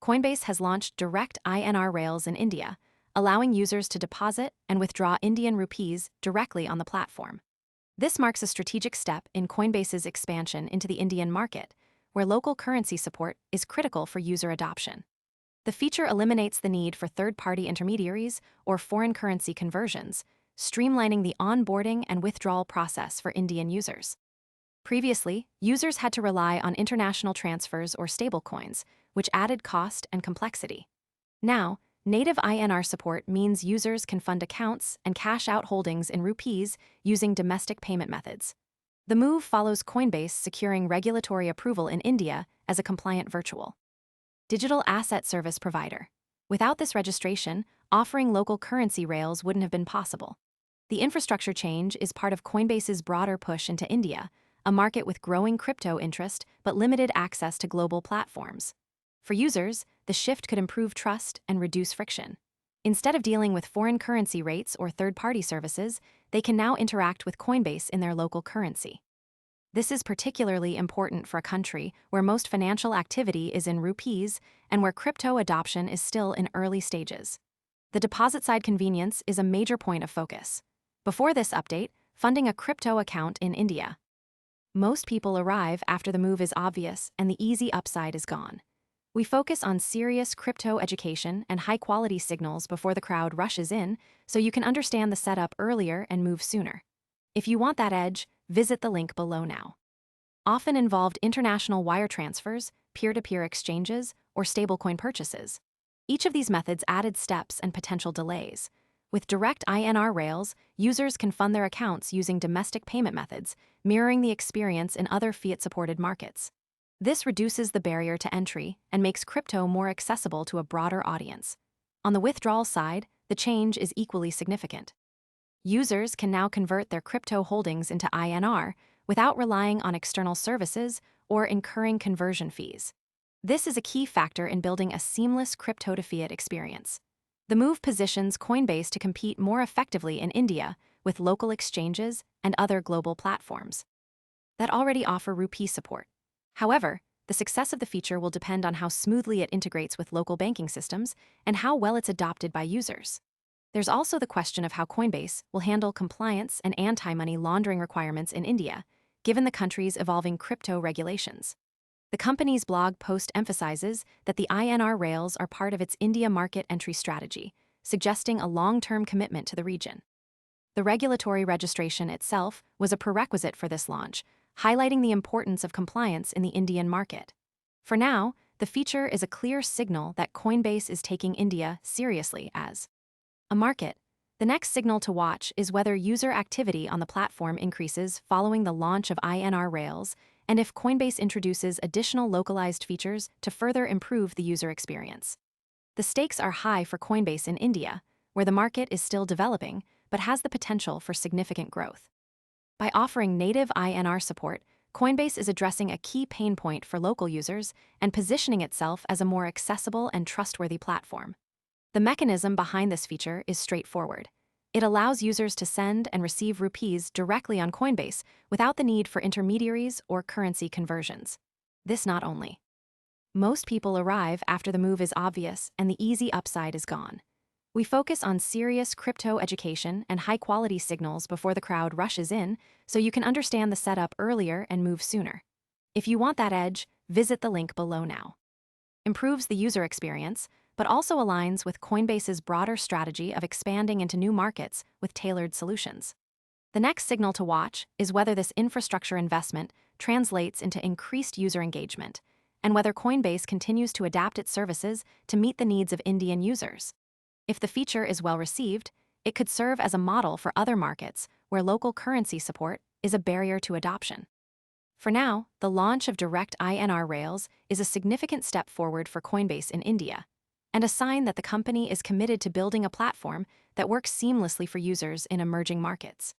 Coinbase has launched direct INR rails in India, allowing users to deposit and withdraw Indian rupees directly on the platform. This marks a strategic step in Coinbase's expansion into the Indian market, where local currency support is critical for user adoption. The feature eliminates the need for third-party intermediaries or foreign currency conversions, streamlining the onboarding and withdrawal process for Indian users. Previously, users had to rely on international transfers or stablecoins, which added cost and complexity. Now, native INR support means users can fund accounts and cash out holdings in rupees using domestic payment methods. The move follows Coinbase securing regulatory approval in India as a compliant virtual digital asset service provider. Without this registration, offering local currency rails wouldn't have been possible. The infrastructure change is part of Coinbase's broader push into India, a market with growing crypto interest but limited access to global platforms. For users, the shift could improve trust and reduce friction. Instead of dealing with foreign currency rates or third-party services, they can now interact with Coinbase in their local currency. This is particularly important for a country where most financial activity is in rupees and where crypto adoption is still in early stages. The deposit-side convenience is a major point of focus. Before this update, funding a crypto account in India. Most people arrive after the move is obvious and the easy upside is gone. We focus on serious crypto education and high-quality signals before the crowd rushes in, so you can understand the setup earlier and move sooner. If you want that edge, visit the link below now. Often involved international wire transfers, peer-to-peer exchanges, or stablecoin purchases. Each of these methods added steps and potential delays. With direct INR rails, users can fund their accounts using domestic payment methods, mirroring the experience in other fiat-supported markets. This reduces the barrier to entry and makes crypto more accessible to a broader audience. On the withdrawal side, the change is equally significant. Users can now convert their crypto holdings into INR without relying on external services or incurring conversion fees. This is a key factor in building a seamless crypto-to-fiat experience. The move positions Coinbase to compete more effectively in India with local exchanges and other global platforms that already offer rupee support. However, the success of the feature will depend on how smoothly it integrates with local banking systems and how well it's adopted by users. There's also the question of how Coinbase will handle compliance and anti-money laundering requirements in India, given the country's evolving crypto regulations. The company's blog post emphasizes that the INR rails are part of its India market entry strategy, suggesting a long-term commitment to the region. The regulatory registration itself was a prerequisite for this launch, highlighting the importance of compliance in the Indian market. For now, the feature is a clear signal that Coinbase is taking India seriously as a market. The next signal to watch is whether user activity on the platform increases following the launch of INR rails and if Coinbase introduces additional localized features to further improve the user experience. The stakes are high for Coinbase in India, where the market is still developing but has the potential for significant growth. By offering native INR support, Coinbase is addressing a key pain point for local users and positioning itself as a more accessible and trustworthy platform. The mechanism behind this feature is straightforward. It allows users to send and receive rupees directly on Coinbase without the need for intermediaries or currency conversions. This not only. Most people arrive after the move is obvious and the easy upside is gone. We focus on serious crypto education and high-quality signals before the crowd rushes in, so you can understand the setup earlier and move sooner. If you want that edge, visit the link below now. Improves the user experience, but also aligns with Coinbase's broader strategy of expanding into new markets with tailored solutions. The next signal to watch is whether this infrastructure investment translates into increased user engagement, and whether Coinbase continues to adapt its services to meet the needs of Indian users. If the feature is well received, it could serve as a model for other markets where local currency support is a barrier to adoption. For now, the launch of direct INR rails is a significant step forward for Coinbase in India, and a sign that the company is committed to building a platform that works seamlessly for users in emerging markets.